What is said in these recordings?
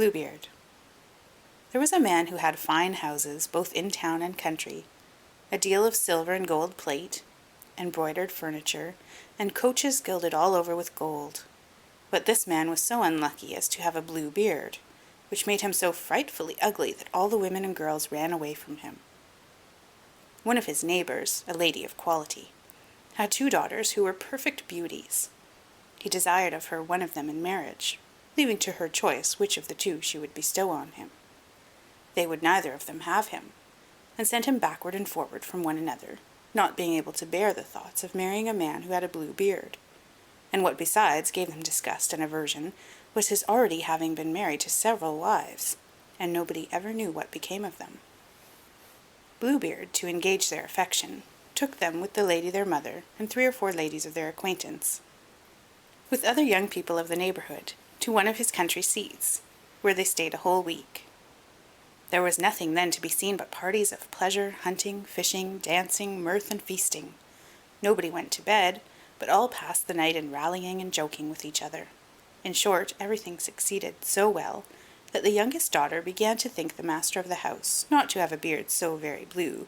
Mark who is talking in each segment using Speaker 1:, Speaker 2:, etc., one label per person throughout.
Speaker 1: Bluebeard. There was a man who had fine houses, both in town and country, a deal of silver and gold plate, embroidered furniture, and coaches gilded all over with gold. But this man was so unlucky as to have a blue beard, which made him so frightfully ugly that all the women and girls ran away from him. One of his neighbours, a lady of quality, had 2 daughters who were perfect beauties. He desired of her one of them in marriage, leaving to her choice which of the 2 she would bestow on him. They would neither of them have him, and sent him backward and forward from one another, not being able to bear the thoughts of marrying a man who had a blue beard. And what besides gave them disgust and aversion was his already having been married to several wives, and nobody ever knew what became of them. Bluebeard, to engage their affection, took them with the lady their mother and 3 or 4 ladies of their acquaintance, with other young people of the neighbourhood, to one of his country seats, where they stayed a whole week. There was nothing then to be seen but parties of pleasure, hunting, fishing, dancing, mirth, and feasting. Nobody went to bed, but all passed the night in rallying and joking with each other. In short, everything succeeded so well, that the youngest daughter began to think the master of the house not to have a beard so very blue,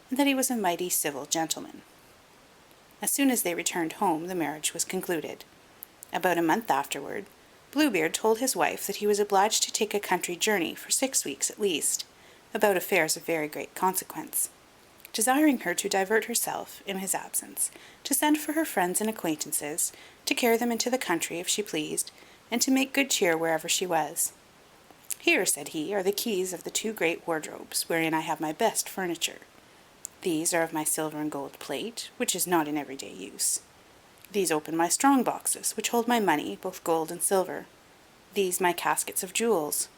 Speaker 1: and that he was a mighty civil gentleman. As soon as they returned home, the marriage was concluded. About a month afterward, Bluebeard told his wife that he was obliged to take a country journey for 6 weeks at least, about affairs of very great consequence, desiring her to divert herself, in his absence, to send for her friends and acquaintances, to carry them into the country if she pleased, and to make good cheer wherever she was. "Here," said he, "are the keys of the 2 great wardrobes, wherein I have my best furniture. These are of my silver and gold plate, which is not in everyday use. These open my strong boxes, which hold my money, both gold and silver. These my caskets of jewels,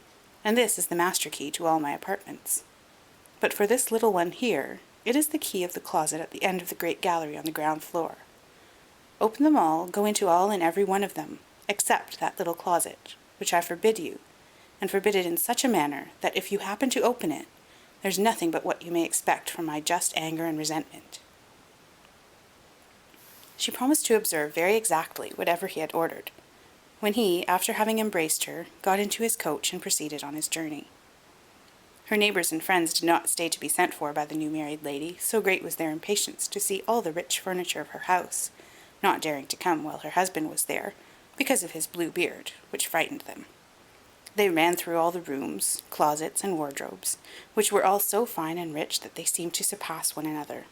Speaker 1: and this is the master key to all my apartments. But for this little one here, it is the key of the closet at the end of the great gallery on the ground floor. Open them all, go into all and every one of them, except that little closet, which I forbid you, and forbid it in such a manner, that if you happen to open it, there's nothing but what you may expect from my just anger and resentment." She promised to observe very exactly whatever he had ordered, when he, after having embraced her, got into his coach and proceeded on his journey. Her neighbours and friends did not stay to be sent for by the new married lady, so great was their impatience to see all the rich furniture of her house, not daring to come while her husband was there, because of his blue beard, which frightened them. They ran through all the rooms, closets, and wardrobes, which were all so fine and rich that they seemed to surpass one another.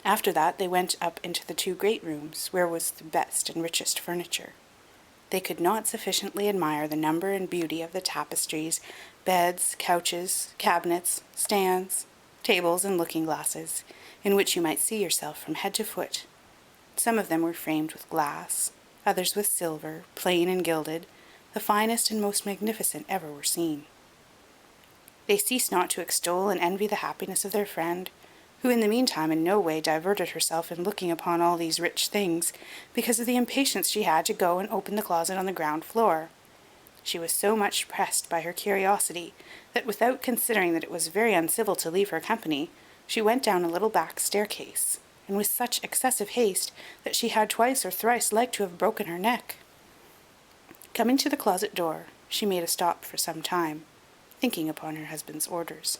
Speaker 1: After that they went up into the 2 great rooms, where was the best and richest furniture. They could not sufficiently admire the number and beauty of the tapestries, beds, couches, cabinets, stands, tables, and looking-glasses, in which you might see yourself from head to foot. Some of them were framed with glass, others with silver, plain and gilded, the finest and most magnificent ever were seen. They ceased not to extol and envy the happiness of their friend, who in the meantime in no way diverted herself in looking upon all these rich things, because of the impatience she had to go and open the closet on the ground floor. She was so much pressed by her curiosity, that without considering that it was very uncivil to leave her company, she went down a little back staircase, and with such excessive haste that she had twice or thrice like to have broken her neck. Coming to the closet door, she made a stop for some time, thinking upon her husband's orders,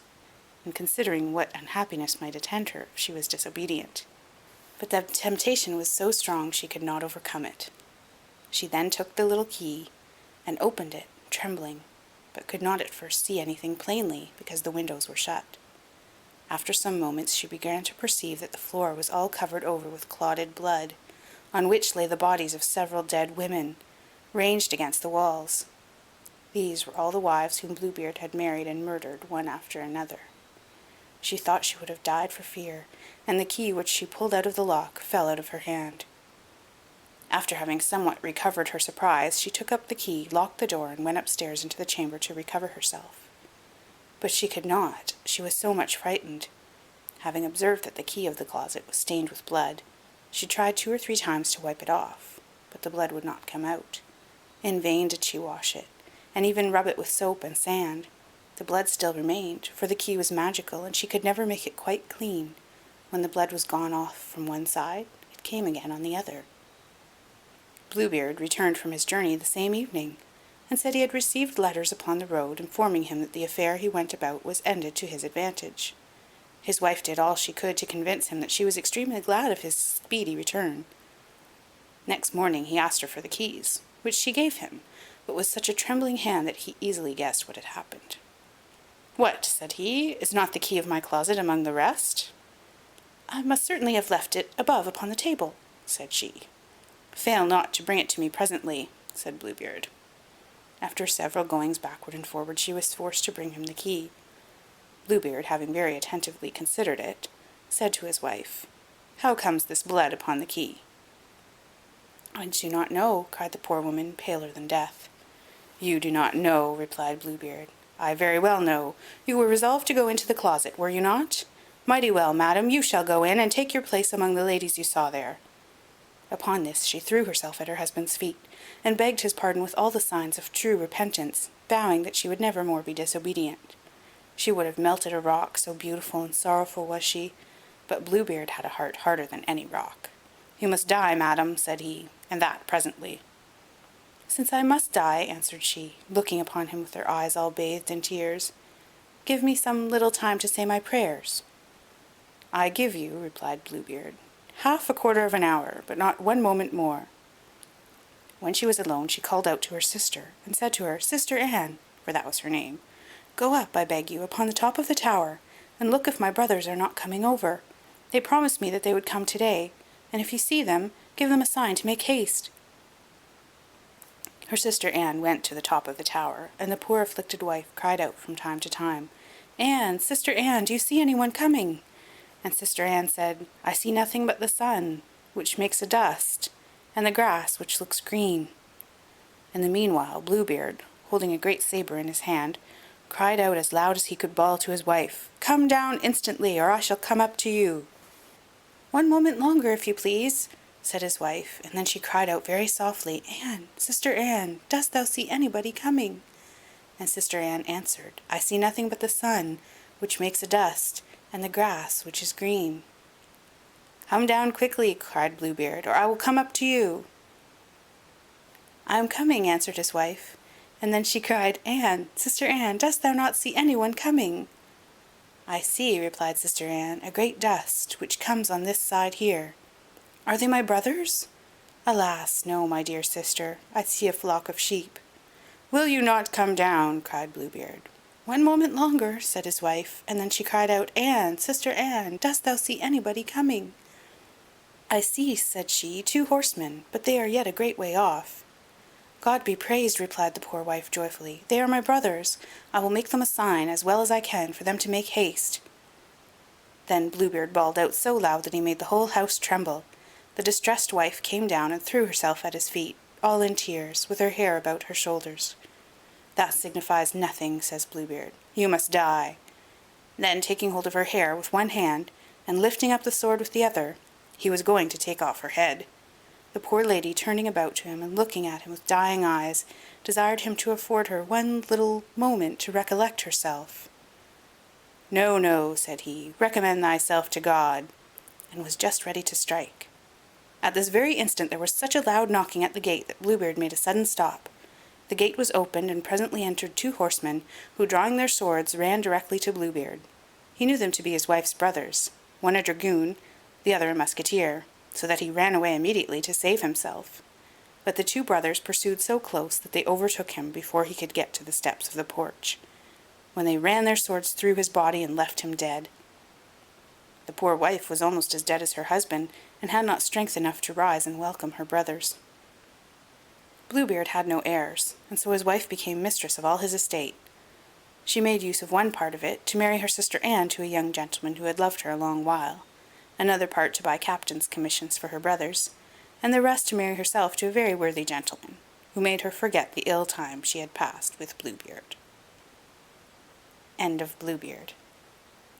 Speaker 1: and considering what unhappiness might attend her if she was disobedient. But the temptation was so strong she could not overcome it. She then took the little key, and opened it, trembling, but could not at first see anything plainly, because the windows were shut. After some moments she began to perceive that the floor was all covered over with clotted blood, on which lay the bodies of several dead women, ranged against the walls. These were all the wives whom Bluebeard had married and murdered one after another. She thought she would have died for fear, and the key which she pulled out of the lock fell out of her hand. After having somewhat recovered her surprise, she took up the key, locked the door, and went upstairs into the chamber to recover herself. But she could not, she was so much frightened. Having observed that the key of the closet was stained with blood, she tried 2 or 3 times to wipe it off, but the blood would not come out. In vain did she wash it, and even rub it with soap and sand. The blood still remained, for the key was magical, and she could never make it quite clean. When the blood was gone off from one side, it came again on the other. Bluebeard returned from his journey the same evening, and said he had received letters upon the road, informing him that the affair he went about was ended to his advantage. His wife did all she could to convince him that she was extremely glad of his speedy return. Next morning he asked her for the keys, which she gave him, but with such a trembling hand that he easily guessed what had happened. "What," said he, "is not the key of my closet among the rest?" "I must certainly have left it above upon the table," said she. "Fail not to bring it to me presently," said Bluebeard. After several goings backward and forward, she was forced to bring him the key. Bluebeard, having very attentively considered it, said to his wife, "How comes this blood upon the key?" "I do not know," cried the poor woman, paler than death. "You do not know," replied Bluebeard. "I very well know. You were resolved to go into the closet, were you not? Mighty well, madam, you shall go in, and take your place among the ladies you saw there." Upon this she threw herself at her husband's feet, and begged his pardon with all the signs of true repentance, vowing that she would never more be disobedient. She would have melted a rock, so beautiful and sorrowful was she, but Bluebeard had a heart harder than any rock. "You must die, madam," said he, "and that presently." "Since I must die," answered she, looking upon him with her eyes all bathed in tears, "give me some little time to say my prayers." "I give you," replied Bluebeard, "half a quarter of an hour, but not one moment more." When she was alone, she called out to her sister, and said to her, "Sister Anne," for that was her name, "go up, I beg you, upon the top of the tower, and look if my brothers are not coming over. They promised me that they would come today, and if you see them, give them a sign to make haste." Her sister Anne went to the top of the tower, and the poor afflicted wife cried out from time to time, "Anne, Sister Anne, do you see any one coming?" And Sister Anne said, "I see nothing but the sun, which makes a dust, and the grass, which looks green." In the meanwhile, Bluebeard, holding a great sabre in his hand, cried out as loud as he could bawl to his wife, "Come down instantly, or I shall come up to you." "One moment longer, if you please," said his wife, and then she cried out very softly, "Anne, Sister Anne, dost thou see anybody coming?" And Sister Anne answered, "I see nothing but the sun, which makes a dust, and the grass, which is green." "Come down quickly," cried Bluebeard, "or I will come up to you." "I am coming," answered his wife, and then she cried, "Anne, Sister Anne, dost thou not see any one coming?" "I see," replied Sister Anne, "a great dust, which comes on this side here." "Are they my brothers?" "Alas, no, my dear sister, I see a flock of sheep." "Will you not come down?" cried Bluebeard. "One moment longer," said his wife, and then she cried out, "Anne, Sister Anne, dost thou see anybody coming?" "I see," said she, "two horsemen, but they are yet a great way off." "God be praised," replied the poor wife joyfully. "They are my brothers. I will make them a sign, as well as I can, for them to make haste." Then Bluebeard bawled out so loud that he made the whole house tremble. The distressed wife came down and threw herself at his feet, all in tears, with her hair about her shoulders. "That signifies nothing," says Bluebeard. "You must die." Then, taking hold of her hair with one hand, and lifting up the sword with the other, he was going to take off her head. The poor lady, turning about to him and looking at him with dying eyes, desired him to afford her one little moment to recollect herself. "No, no," said he, "recommend thyself to God," and was just ready to strike. At this very instant there was such a loud knocking at the gate that Bluebeard made a sudden stop. The gate was opened, and presently entered two horsemen, who, drawing their swords, ran directly to Bluebeard. He knew them to be his wife's brothers, one a dragoon, the other a musketeer, so that he ran away immediately to save himself. But the two brothers pursued so close that they overtook him before he could get to the steps of the porch, when they ran their swords through his body and left him dead. The poor wife was almost as dead as her husband, and had not strength enough to rise and welcome her brothers. Bluebeard had no heirs, and so his wife became mistress of all his estate. She made use of one part of it to marry her sister Anne to a young gentleman who had loved her a long while, another part to buy captains' commissions for her brothers, and the rest to marry herself to a very worthy gentleman, who made her forget the ill time she had passed with Bluebeard. End of Bluebeard.